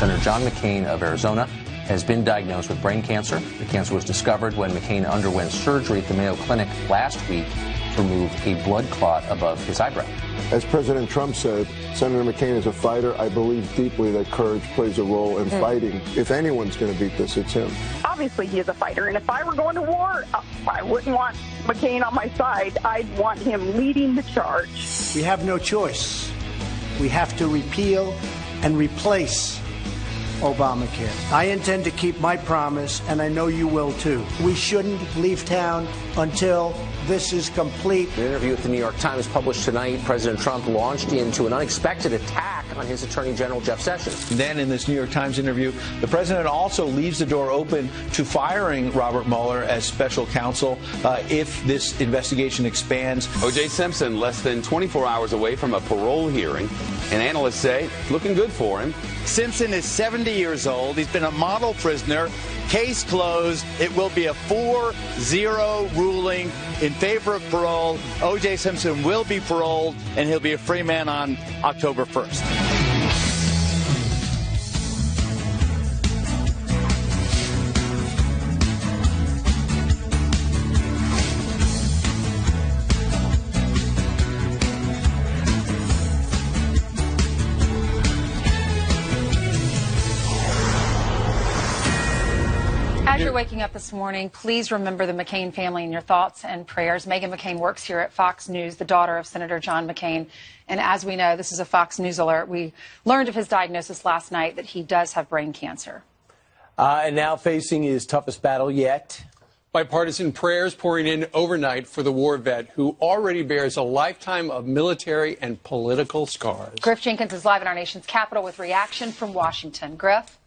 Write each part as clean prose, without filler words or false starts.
Senator John McCain of Arizona has been diagnosed with brain cancer. The cancer was discovered when McCain underwent surgery at the Mayo Clinic last week to remove a blood clot above his eyebrow. As President Trump said, Senator McCain is a fighter. I believe deeply that courage plays a role in fighting. If anyone's going to beat this, it's him. Obviously, he is a fighter, and if I were going to war, I wouldn't want McCain on my side. I'd want him leading the charge. We have no choice. We have to repeal and replace Obamacare. I intend to keep my promise, and I know you will too. We shouldn't leave town until this is complete. In an interview with the New York Times published tonight, President Trump launched into an unexpected attack on his Attorney General, Jeff Sessions. Then in this New York Times interview, the president also leaves the door open to firing Robert Mueller as special counsel if this investigation expands. O.J. Simpson less than 24 hours away from a parole hearing, and analysts say it's looking good for him. Simpson is 70 years old. He's been a model prisoner. Case closed. It will be a 4-0 ruling in favor of parole. O.J. Simpson will be paroled, and he'll be a free man on October 1st. As you're waking up this morning, please remember the McCain family in your thoughts and prayers. Meghan McCain works here at Fox News, the daughter of Senator John McCain. And as we know, this is a Fox News alert. We learned of his diagnosis last night that he does have brain cancer. And now facing his toughest battle yet. Bipartisan prayers pouring in overnight for the war vet who already bears a lifetime of military and political scars. Griff Jenkins is live in our nation's capital with reaction from Washington. Griff?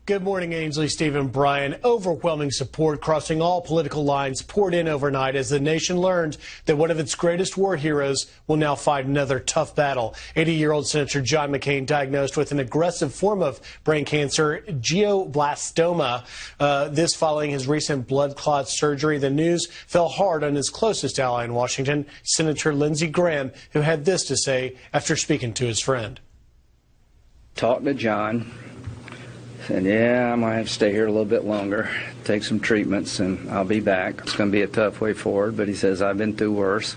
Good morning, Ainsley, Steve, and Brian. Overwhelming support crossing all political lines poured in overnight as the nation learned that one of its greatest war heroes will now fight another tough battle. 80-year-old Senator John McCain diagnosed with an aggressive form of brain cancer, glioblastoma. This following his recent blood clot surgery. The news fell hard on his closest ally in Washington, Senator Lindsey Graham, who had this to say after speaking to his friend. Talked to John. And yeah, I might have to stay here a little bit longer, take some treatments, and I'll be back. It's going to be a tough way forward, but he says I've been through worse.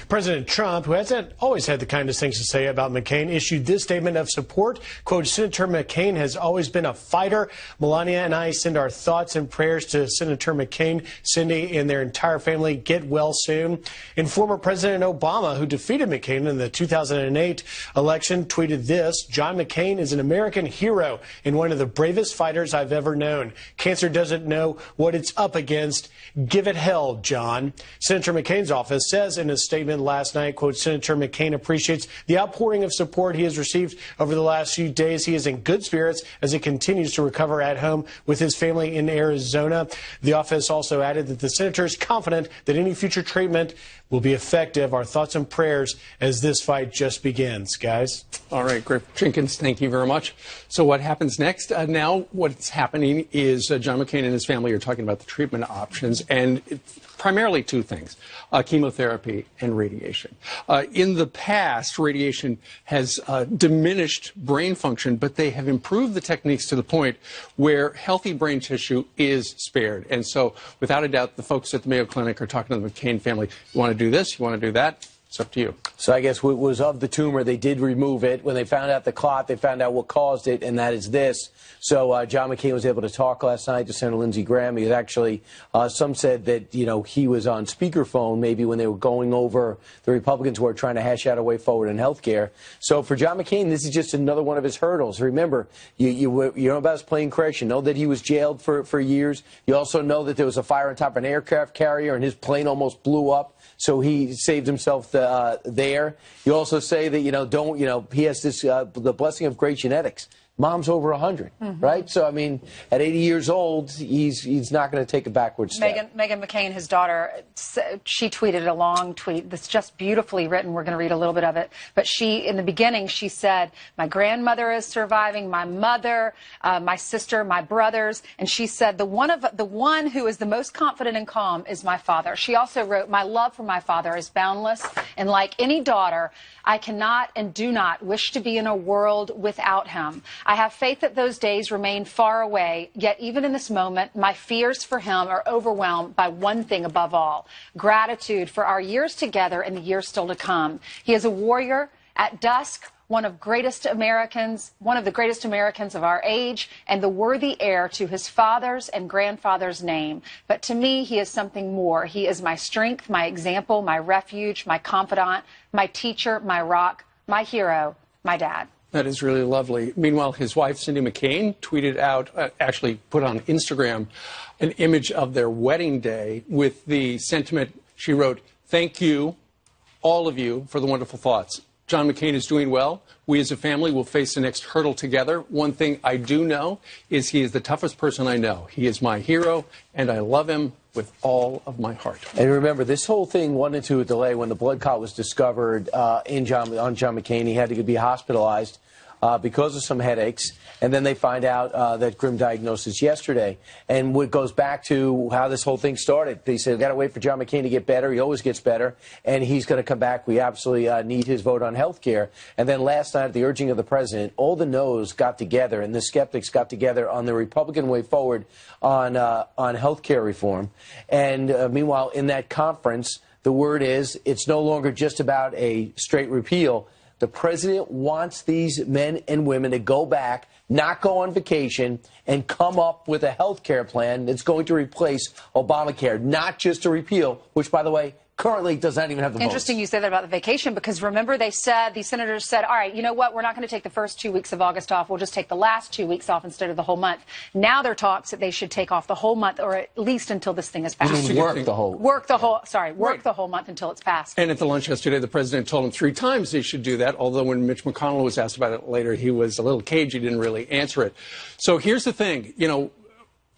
President Trump, who hasn't always had the kindest things to say about McCain, issued this statement of support. Quote, Senator McCain has always been a fighter. Melania and I send our thoughts and prayers to Senator McCain, Cindy, and their entire family. Get well soon. And former President Obama, who defeated McCain in the 2008 election, tweeted this: John McCain is an American hero and one of the bravest fighters I've ever known. Cancer doesn't know what it's up against. Give it hell, John. Senator McCain's office says in a statement last night, quote, Senator McCain appreciates the outpouring of support he has received over the last few days. He is in good spirits as he continues to recover at home with his family in Arizona. The office also added that the senator is confident that any future treatment will be effective. Our thoughts and prayers as this fight just begins, guys. All right, Griff Jenkins, thank you very much. So what happens next? Now what's happening is John McCain and his family are talking about the treatment options, and primarily two things, chemotherapy and radiation. In the past, radiation has diminished brain function, but they have improved the techniques to the point where healthy brain tissue is spared. And so, without a doubt, the folks at the Mayo Clinic are talking to the McCain family. You want to do this? You want to do that? It's up to you. So I guess what was of the tumor, they did remove it. When they found out the clot, they found out what caused it, and that is this. So John McCain was able to talk last night to Senator Lindsey Graham. He was actually, some said that, you know, he was on speakerphone maybe when they were going over, the Republicans were trying to hash out a way forward in health care. So for John McCain, this is just another one of his hurdles. Remember, you know about his plane crash. You know that he was jailed for years. You also know that there was a fire on top of an aircraft carrier and his plane almost blew up. So he saved himself there. You also say that, he has this, the blessing of great genetics. Mom's over 100, right? So, I mean, at 80 years old, he's not going to take a backward step. Meghan McCain, his daughter, she tweeted a long tweet that's just beautifully written. We're going to read a little bit of it. But in the beginning, she said, my grandmother is surviving, my mother, my sister, my brothers. And she said, the one who is the most confident and calm is my father. She also wrote, my love for my father is boundless. And like any daughter, I cannot and do not wish to be in a world without him. I have faith that those days remain far away, yet even in this moment, my fears for him are overwhelmed by one thing above all: gratitude for our years together and the years still to come. He is a warrior at dusk, one of the greatest Americans of our age, and the worthy heir to his father's and grandfather's name. But to me, he is something more. He is my strength, my example, my refuge, my confidant, my teacher, my rock, my hero, my dad. That is really lovely. Meanwhile, his wife, Cindy McCain, tweeted out, actually put on Instagram, an image of their wedding day with the sentiment. She wrote, "Thank you, all of you, for the wonderful thoughts. John McCain is doing well. We as a family will face the next hurdle together. One thing I do know is he is the toughest person I know. He is my hero, and I love him with all of my heart." And remember, this whole thing went into a delay when the blood clot was discovered on John McCain. He had to be hospitalized because of some headaches, and then they find out that grim diagnosis yesterday. And what goes back to how this whole thing started. They said, we've got to wait for John McCain to get better. He always gets better, and he's going to come back. We absolutely need his vote on health care. And then last night, at the urging of the president, all the no's got together, and the skeptics got together on the Republican way forward on health care reform. And meanwhile, in that conference, the word is it's no longer just about a straight repeal. The president wants these men and women to go back, not go on vacation, and come up with a health care plan that's going to replace Obamacare, not just a repeal, which, by the way, currently does not even have the votes. Interesting you say that about the vacation, because remember these senators said, all right, you know what, we're not going to take the first 2 weeks of August off. We'll just take the last 2 weeks off instead of the whole month. Now there are talks that they should take off the whole month, or at least until this thing is passed. Work the whole month until it's passed. And at the lunch yesterday, the president told him 3 times they should do that, although when Mitch McConnell was asked about it later, he was a little cagey, didn't really answer it. So here's the thing,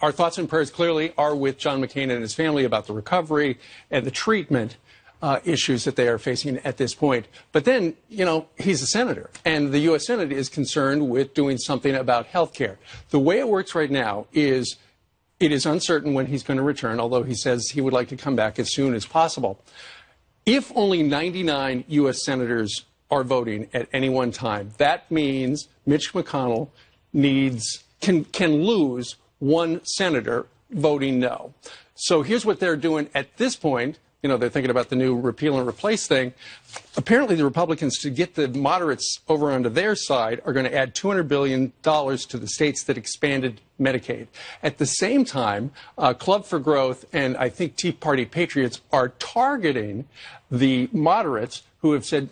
our thoughts and prayers clearly are with John McCain and his family about the recovery and the treatment issues that they are facing at this point. But then, he's a senator, and the U.S. Senate is concerned with doing something about health care. The way it works right now is it is uncertain when he's going to return, although he says he would like to come back as soon as possible. If only 99 U.S. senators are voting at any one time, that means Mitch McConnell can lose one senator voting no. So here's what they're doing at this point. They're thinking about the new repeal and replace thing. Apparently, the Republicans, to get the moderates over onto their side, are going to add $200 billion to the states that expanded Medicaid. At the same time, Club for Growth and I think Tea Party patriots are targeting the moderates who have said,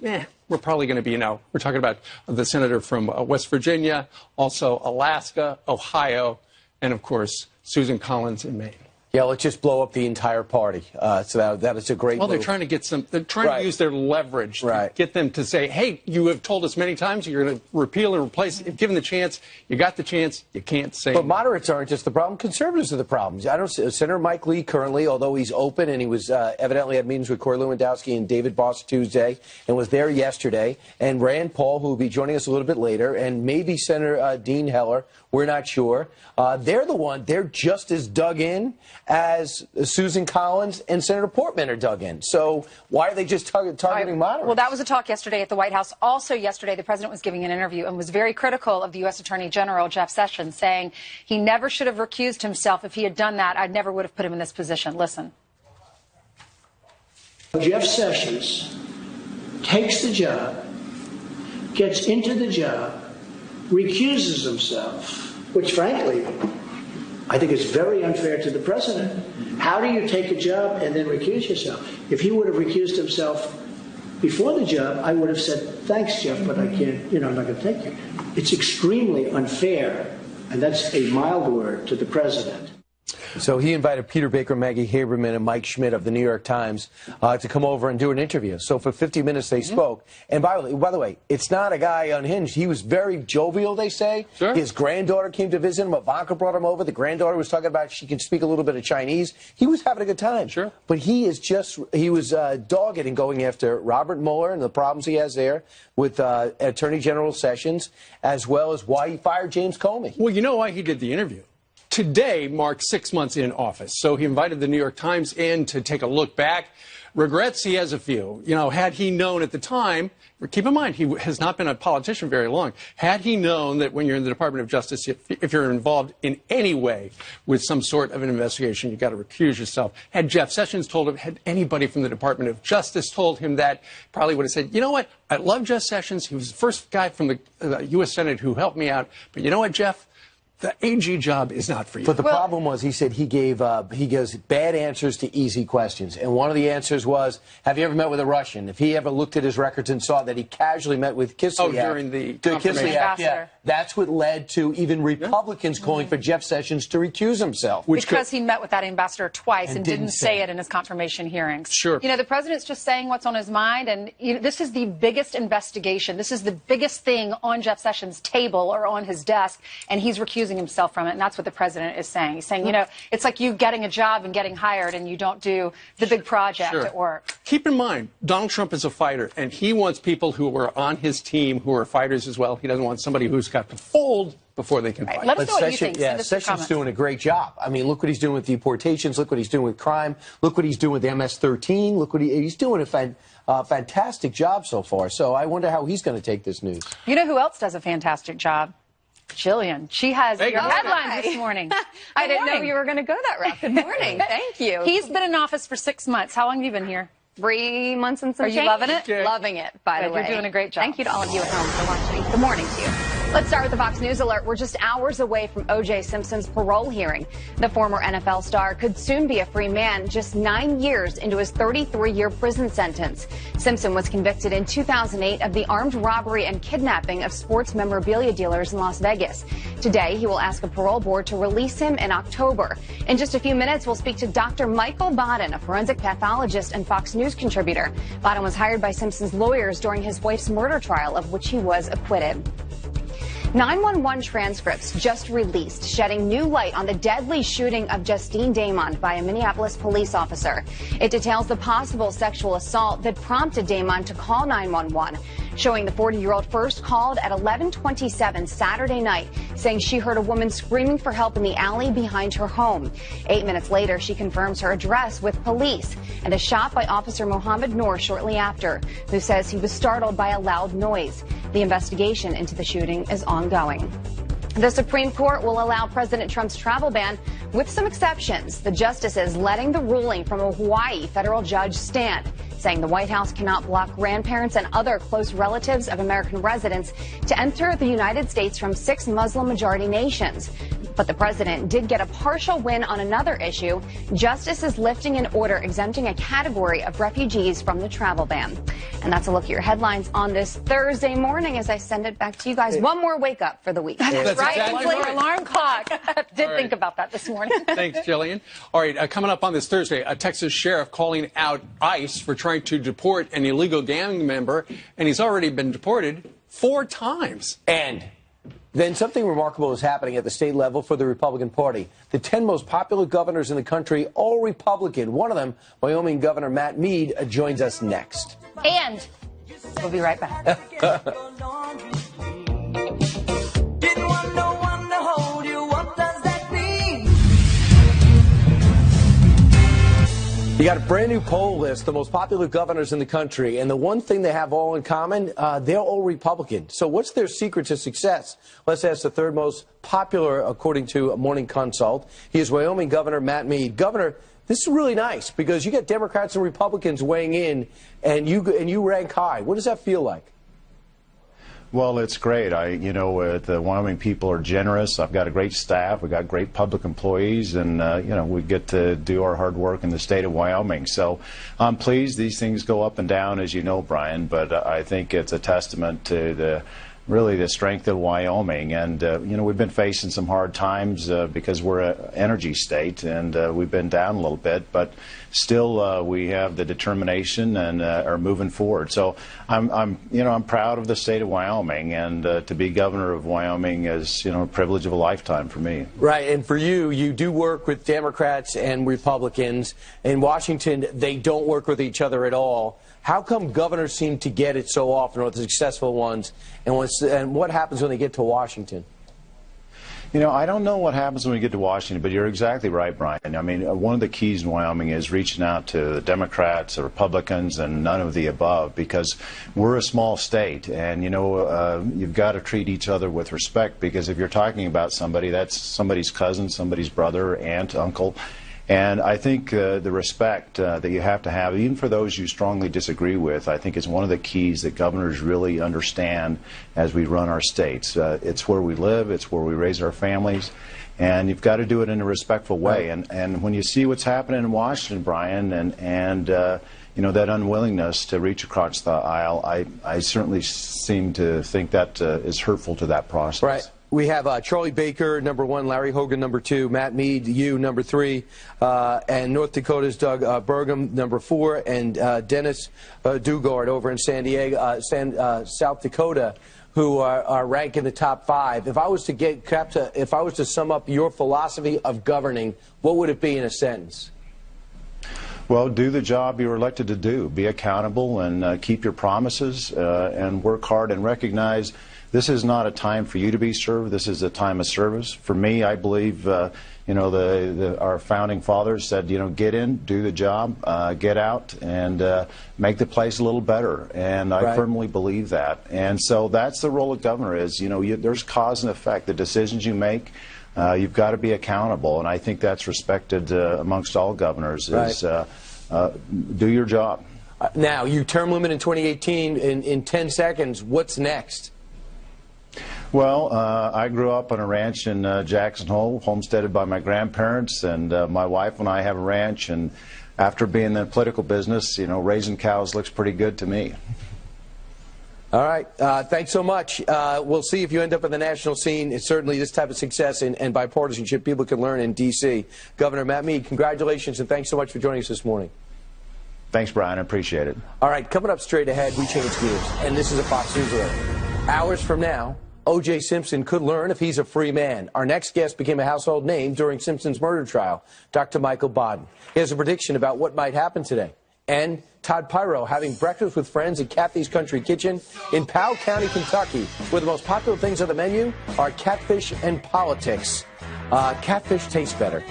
we're probably going to be no. We're talking about the senator from West Virginia, also Alaska, Ohio, and, of course, Susan Collins in Maine. Yeah, let's just blow up the entire party. So that is a great move. They're trying to get they're trying to use their leverage to get them to say, hey, you have told us many times you're going to repeal and replace. If given the chance, you got the chance, you can't say. But moderates aren't just the problem. Conservatives are the problems. I don't see Senator Mike Lee currently, although he's open, and he was evidently had meetings with Corey Lewandowski and David Boss Tuesday and was there yesterday. And Rand Paul, who will be joining us a little bit later, and maybe Senator Dean Heller. We're not sure. They're just as dug in as Susan Collins and Senator Portman are dug in. So why are they just targeting moderates? Well, that was a talk yesterday at the White House. Also yesterday, the president was giving an interview and was very critical of the U.S. Attorney General, Jeff Sessions, saying he never should have recused himself. If he had done that, I never would have put him in this position. Listen. Jeff Sessions takes the job, gets into the job, recuses himself, which frankly, I think is very unfair to the president. How do you take a job and then recuse yourself? If he would have recused himself before the job, I would have said, thanks, Jeff, but I can't, I'm not going to take you. It's extremely unfair, and that's a mild word, to the president. So he invited Peter Baker, Maggie Haberman, and Mike Schmidt of the New York Times to come over and do an interview. So for 50 minutes they spoke. And by the way, it's not a guy unhinged. He was very jovial, they say. Sure. His granddaughter came to visit him. Ivanka brought him over. The granddaughter was talking about she can speak a little bit of Chinese. He was having a good time. Sure. But he was dogged in going after Robert Mueller and the problems he has there with Attorney General Sessions, as well as why he fired James Comey. Well, you know why he did the interview? today marked 6 months in office. So he invited the New York Times in to take a look back. Regrets, he has a few. You know, had he known at the time, keep in mind, he has not been a politician very long. Had he known that when you're in the Department of Justice, if you're involved in any way with some sort of an investigation, you've got to recuse yourself. Had Jeff Sessions told him, had anybody from the Department of Justice told him that, probably would have said, you know what, I love Jeff Sessions. He was the first guy from the U.S. Senate who helped me out. But you know what, Jeff? The AG job is not for you. But the problem was, he said he gives bad answers to easy questions. And one of the answers was, have you ever met with a Russian? If he ever looked at his records and saw that he casually met with Kislyak. Oh, during the Kislyak, yeah. That's what led to even Republicans calling for Jeff Sessions to recuse himself. Because he met with that ambassador twice and didn't say it in his confirmation hearings. Sure. You know, the president's just saying what's on his mind, and you know, this is the biggest investigation. This is the biggest thing on Jeff Sessions' table or on his desk, and he's recusing himself from it, and that's what the president is saying. He's saying, you know, it's like you getting a job and getting hired, and you don't do the big project at work. Keep in mind, Donald Trump is a fighter, and he wants people who are on his team who are fighters as well. He doesn't want somebody who's got to fold before they can fight. Let us know what you think. Yeah, Sessions doing a great job. I mean, look what he's doing with deportations. Look what he's doing with crime. Look what he's doing with MS-13. Look what he's doing a fantastic job so far. So I wonder how he's going to take this news. You know who else does a fantastic job? Jillian. She has your headlines this morning. I didn't know you were going to go that route. Good morning. Thank you. He's been in office for 6 months. How long have you been here? 3 months and some change. Are you loving it? Okay. Loving it, by the way. You're doing a great job. Thank you to all of you at home for watching. Good morning to you. Let's start with the Fox News alert. We're just hours away from O.J. Simpson's parole hearing. The former NFL star could soon be a free man just 9 years into his 33-year prison sentence. Simpson was convicted in 2008 of the armed robbery and kidnapping of sports memorabilia dealers in Las Vegas. Today, he will ask a parole board to release him in October. In just a few minutes, we'll speak to Dr. Michael Baden, a forensic pathologist and Fox News contributor. Baden was hired by Simpson's lawyers during his wife's murder trial, of which he was acquitted. 911 transcripts just released, shedding new light on the deadly shooting of Justine Damond by a Minneapolis police officer. It details the possible sexual assault that prompted Damond to call 911, showing the 40-year-old first called at 11:27 Saturday night, saying she heard a woman screaming for help in the alley behind her home. 8 minutes later, she confirms her address with police and a shot by Officer Mohammed Noor shortly after, who says he was startled by a loud noise. The investigation into the shooting is ongoing. The Supreme Court will allow President Trump's travel ban with some exceptions. The justices letting the ruling from a Hawaii federal judge stand, saying the White House cannot block grandparents and other close relatives of American residents to enter the United States from 6 Muslim-majority nations. But the president did get a partial win on another issue. Justices lifting an order exempting a category of refugees from the travel ban. And that's a look at your headlines on this Thursday morning as I send it back to you guys. One more wake up for the week. That's right. exactly Like right. your alarm clock. Did think about that this morning. Thanks, Jillian. All right, coming up on this Thursday, a Texas sheriff calling out ICE for trying to deport an illegal gang member, and he's already been deported 4 times. And then something remarkable is happening at the state level for the Republican Party. The 10 most popular governors in the country, all Republican. One of them, Wyoming Governor Matt Mead, joins us next. And we'll be right back. You got a brand new poll list, the most popular governors in the country, and the one thing they have all in common, they're all Republican. So what's their secret to success? Let's ask the third most popular, according to Morning Consult. He is Wyoming Governor Matt Mead. Governor, this is really nice because you got Democrats and Republicans weighing in, and you rank high. What does that feel like? Well, it's great. The Wyoming people are generous. I've got a great staff. We've got great public employees, and, we get to do our hard work in the state of Wyoming. So I'm pleased. These things go up and down, as you know, Brian, but I think it's a testament to really the strength of Wyoming. And, we've been facing some hard times because we're an energy state, and we've been down a little bit, but still we have the determination and are moving forward. So I'm proud of the state of Wyoming, and to be governor of Wyoming is, a privilege of a lifetime for me. Right, and for you, you do work with Democrats and Republicans. In Washington, they don't work with each other at all. How come governors seem to get it so often, or the successful ones, and what happens when they get to Washington? You know, I don't know what happens when we get to Washington, but you're exactly right, Brian. I mean, one of the keys in Wyoming is reaching out to the Democrats, the Republicans, and none of the above, because we're a small state, and, you know, you've got to treat each other with respect, because if you're talking about somebody, that's somebody's cousin, somebody's brother, aunt, uncle. And I think the respect that you have to have, even for those you strongly disagree with, I think is one of the keys that governors really understand as we run our states. It's where we live, it's where we raise our families, and you've got to do it in a respectful way. And when you see what's happening in Washington, Brian, and you know, that unwillingness to reach across the aisle, I certainly seem to think that is hurtful to that process. Right. We have Charlie Baker, number 1, Larry Hogan, number 2, Matt Mead, you, number 3, and North Dakota's Doug Burgum, number 4, and Dennis Dugard over in San Diego, South Dakota, who are ranked in the top 5. If I was to sum up your philosophy of governing, what would it be in a sentence? Well, do the job you're elected to do. Be accountable and keep your promises and work hard and recognize this is not a time for you to be served. This is a time of service. For me, I believe, you know, our founding fathers said, you know, get in, do the job, get out, and make the place a little better. And I firmly believe that. And so that's the role of governor is, you know, there's cause and effect. The decisions you make, you've got to be accountable. And I think that's respected amongst all governors is do your job. Now, you term limit in 2018 in 10 seconds. What's next? Well, I grew up on a ranch in Jackson Hole, homesteaded by my grandparents, and my wife and I have a ranch, and after being in the political business, you know, raising cows looks pretty good to me. All right. Thanks so much. We'll see if you end up in the national scene. It's certainly this type of success and bipartisanship people can learn in D.C. Governor Matt Mead, congratulations, and thanks so much for joining us this morning. Thanks, Brian. I appreciate it. All right. Coming up straight ahead, we change gears, and this is a Fox News Alert. Hours from now, O.J. Simpson could learn if he's a free man. Our next guest became a household name during Simpson's murder trial, Dr. Michael Baden. He has a prediction about what might happen today. And Todd Pyro having breakfast with friends at Kathy's Country Kitchen in Powell County, Kentucky, where the most popular things on the menu are catfish and politics. Catfish tastes better.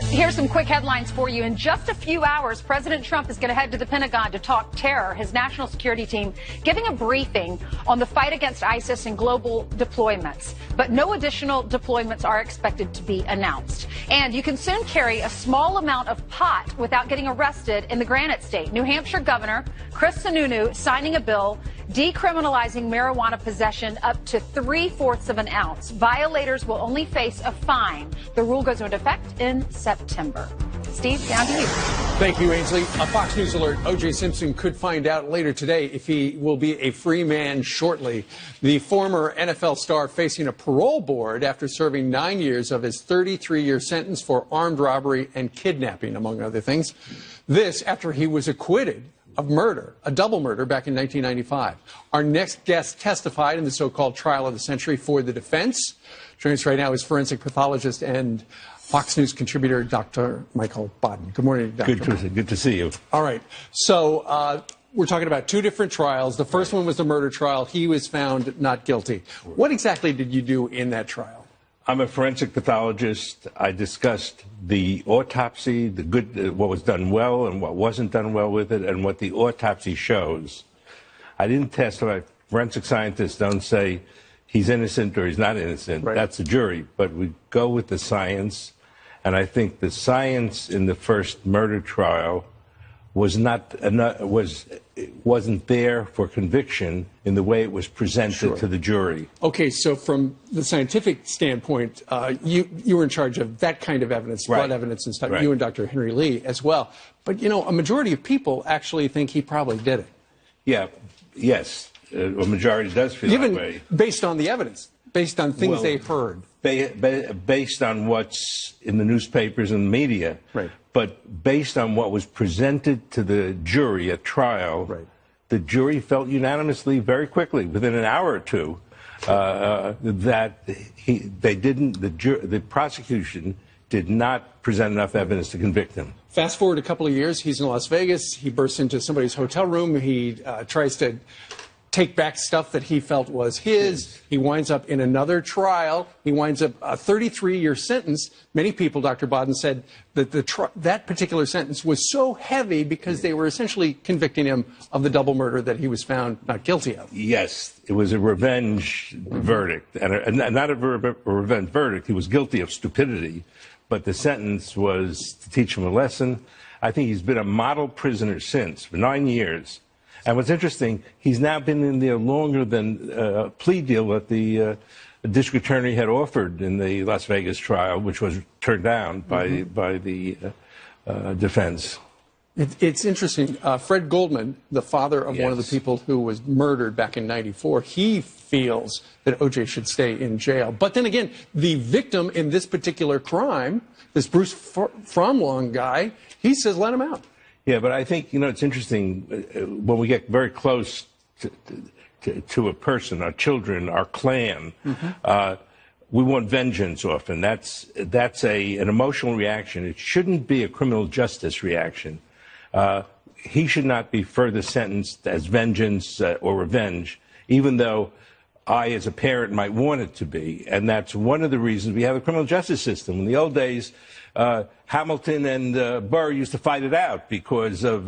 Here's some quick headlines for you. In just a few hours, President Trump is going to head to the Pentagon to talk terror. His national security team giving a briefing on the fight against ISIS and global deployments. But no additional deployments are expected to be announced. And you can soon carry a small amount of pot without getting arrested in the Granite State. New Hampshire Governor Chris Sununu signing a bill decriminalizing marijuana possession up to 3/4 of an ounce. Violators will only face a fine. The rule goes into effect in September. Steve, down to you. Thank you, Ainsley. A Fox News Alert. O.J. Simpson could find out later today if he will be a free man shortly. The former NFL star facing a parole board after serving 9 years of his 33-year sentence for armed robbery and kidnapping, among other things. This after he was acquitted of murder, a double murder back in 1995. Our next guest testified in the so-called trial of the century for the defense. Joining us right now is forensic pathologist and Fox News contributor Dr. Michael Baden. Good morning, Dr. Good to see you. All right. So we're talking about two different trials. The first one was the murder trial. He was found not guilty. What exactly did you do in that trial? I'm a forensic pathologist. I discussed the autopsy, what was done well and what wasn't done well with it, and what the autopsy shows. I didn't testify. Forensic scientists don't say he's innocent or he's not innocent. Right. That's the jury. But we go with the science, and I think the science in the first murder trial wasn't there for conviction in the way it was presented to the jury. Okay, so from the scientific standpoint, you were in charge of that kind of evidence, blood evidence and stuff. You and Dr. Henry Lee as well. But, you know, a majority of people actually think he probably did it. Yeah, yes, a majority does feel that way. Based on the evidence, based on things they've heard. Based on what's in the newspapers and the media. Right. But based on what was presented to the jury at trial, the jury felt unanimously, very quickly, within an hour or two, that the prosecution did not present enough evidence to convict him. Fast forward a couple of years, he's in Las Vegas. He bursts into somebody's hotel room. He tries to take back stuff that he felt was his. He winds up in another trial. He winds up a 33-year sentence. Many people, Dr. Bodden, said that that particular sentence was so heavy because they were essentially convicting him of the double murder that he was found not guilty of. Yes, it was a revenge verdict, and not a revenge verdict. He was guilty of stupidity, but the sentence was to teach him a lesson. I think he's been a model prisoner since, for 9 years. And what's interesting, he's now been in there longer than a plea deal that the district attorney had offered in the Las Vegas trial, which was turned down by the defense. It's interesting. Fred Goldman, the father of one of the people who was murdered back in '94, he feels that O.J. should stay in jail. But then again, the victim in this particular crime, this Bruce Fromlong guy, he says let him out. Yeah, but I think, it's interesting when we get very close to a person, our children, our clan, we want vengeance often. That's an emotional reaction. It shouldn't be a criminal justice reaction. He should not be further sentenced as vengeance or revenge, even though I, as a parent, might want it to be. And that's one of the reasons we have a criminal justice system. In the old days, Hamilton and Burr used to fight it out because of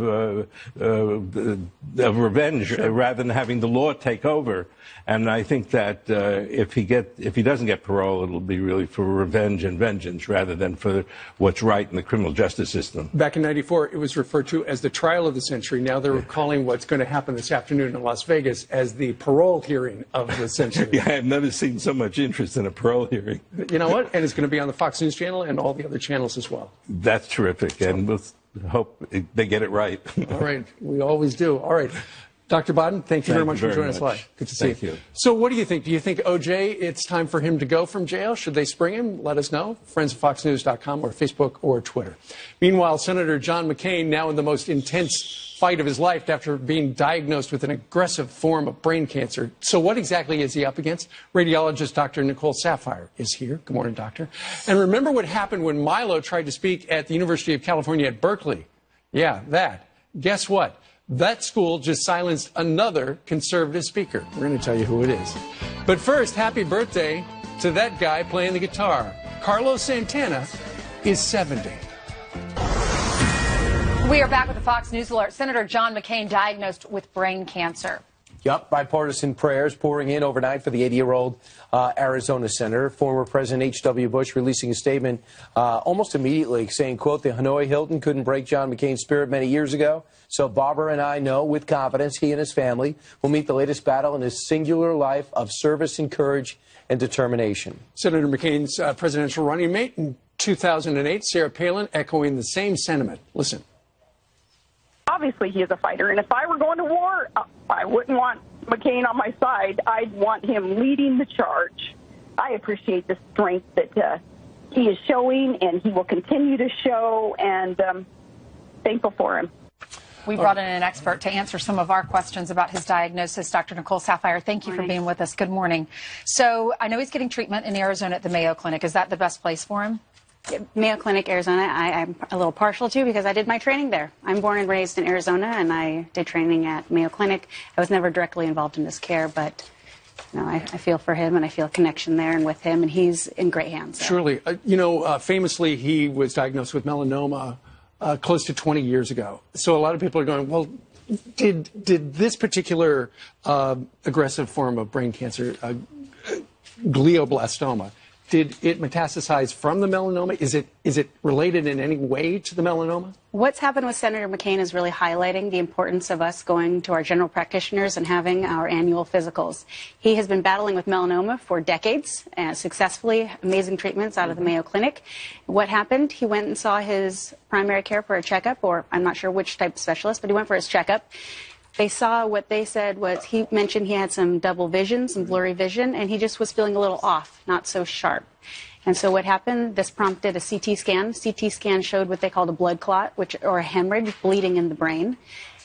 revenge rather than having the law take over. And I think that if he doesn't get parole, it'll be really for revenge and vengeance rather than for what's right in the criminal justice system. Back in '94, it was referred to as the trial of the century. Now they're calling what's going to happen this afternoon in Las Vegas as the parole hearing of the century. Yeah, I've never seen so much interest in a parole hearing. You know what? And it's going to be on the Fox News channel and all the other channels as well. That's terrific, and we'll hope they get it right. All right, we always do. All right. Dr. Bodden, thank you very much for joining us live. Good to see you. So what do you think? Do you think O.J., it's time for him to go from jail? Should they spring him? Let us know. Friends at FoxNews.com or Facebook or Twitter. Meanwhile, Senator John McCain, now in the most intense fight of his life after being diagnosed with an aggressive form of brain cancer. So what exactly is he up against? Radiologist Dr. Nicole Saphier is here. Good morning, doctor. And remember what happened when Milo tried to speak at the University of California at Berkeley? Yeah, that. Guess what? That school just silenced another conservative speaker. We're going to tell you who it is. But first, happy birthday to that guy playing the guitar. Carlos Santana is 70. We are back with the Fox News Alert. Senator John McCain diagnosed with brain cancer. Yup, bipartisan prayers pouring in overnight for the 80-year-old Arizona senator. Former President H.W. Bush releasing a statement almost immediately saying, quote, the Hanoi Hilton couldn't break John McCain's spirit many years ago. So Barbara and I know with confidence he and his family will meet the latest battle in his singular life of service and courage and determination. Senator McCain's presidential running mate in 2008, Sarah Palin, echoing the same sentiment. Listen. Obviously, he is a fighter, and if I were going to war, I wouldn't want McCain on my side. I'd want him leading the charge. I appreciate the strength that he is showing, and he will continue to show, and thankful for him. We brought in an expert to answer some of our questions about his diagnosis. Dr. Nicole Saphier, thank you for being with us. Good morning. So I know he's getting treatment in Arizona at the Mayo Clinic. Is that the best place for him? Mayo Clinic, Arizona, I'm a little partial to because I did my training there. I'm born and raised in Arizona, and I did training at Mayo Clinic. I was never directly involved in his care, but I feel for him, and I feel a connection there and with him, and he's in great hands. So. Surely. Famously, he was diagnosed with melanoma close to 20 years ago. So a lot of people are going, well, did this particular aggressive form of brain cancer, glioblastoma, did it metastasize from the melanoma? Is it related in any way to the melanoma? What's happened with Senator McCain is really highlighting the importance of us going to our general practitioners and having our annual physicals. He has been battling with melanoma for decades, successfully, amazing treatments out of the Mayo Clinic. What happened? He went and saw his primary care for a checkup, or I'm not sure which type of specialist, but he went for his checkup. They saw what they said was, he mentioned he had some double vision, some blurry vision, and he just was feeling a little off, not so sharp. And so what happened, this prompted a CT scan. CT scan showed what they called a blood clot, or a hemorrhage, bleeding in the brain.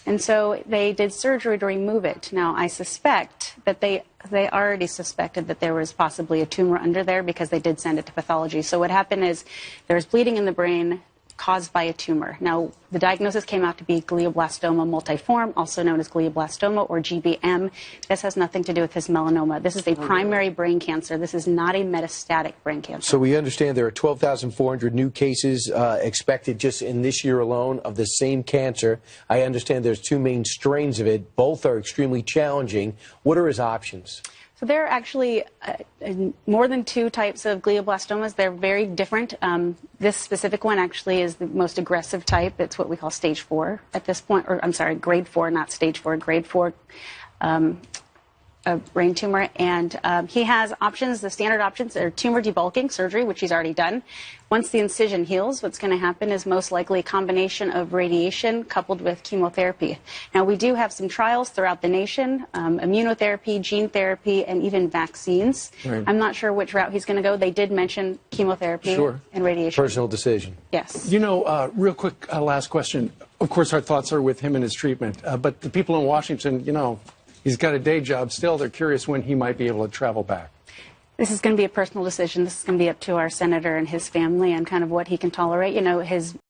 And so they did surgery to remove it. Now, I suspect that they already suspected that there was possibly a tumor under there because they did send it to pathology. So what happened is there was bleeding in the brain. caused by a tumor. Now, the diagnosis came out to be glioblastoma multiforme, also known as glioblastoma or GBM. This has nothing to do with his melanoma. This is a primary brain cancer. This is not a metastatic brain cancer. So we understand there are 12,400 new cases expected just in this year alone of the same cancer. I understand there's two main strains of it. Both are extremely challenging. What are his options? So there are actually more than two types of glioblastomas. They're very different. This specific one actually is the most aggressive type. It's what we call stage 4 at this point, or I'm sorry, grade 4, not stage 4, grade 4 brain tumor. And he has options. The standard options are tumor debulking surgery, which he's already done. Once the incision heals, what's going to happen is most likely a combination of radiation coupled with chemotherapy. Now, we do have some trials throughout the nation, immunotherapy, gene therapy, and even vaccines. Right. I'm not sure which route he's going to go. They did mention chemotherapy and radiation. Personal decision. Yes. You know, real quick, last question. Of course, our thoughts are with him and his treatment. But the people in Washington, you know, he's got a day job still. They're curious when he might be able to travel back. This is going to be a personal decision. This is going to be up to our senator and his family and kind of what he can tolerate. You know, his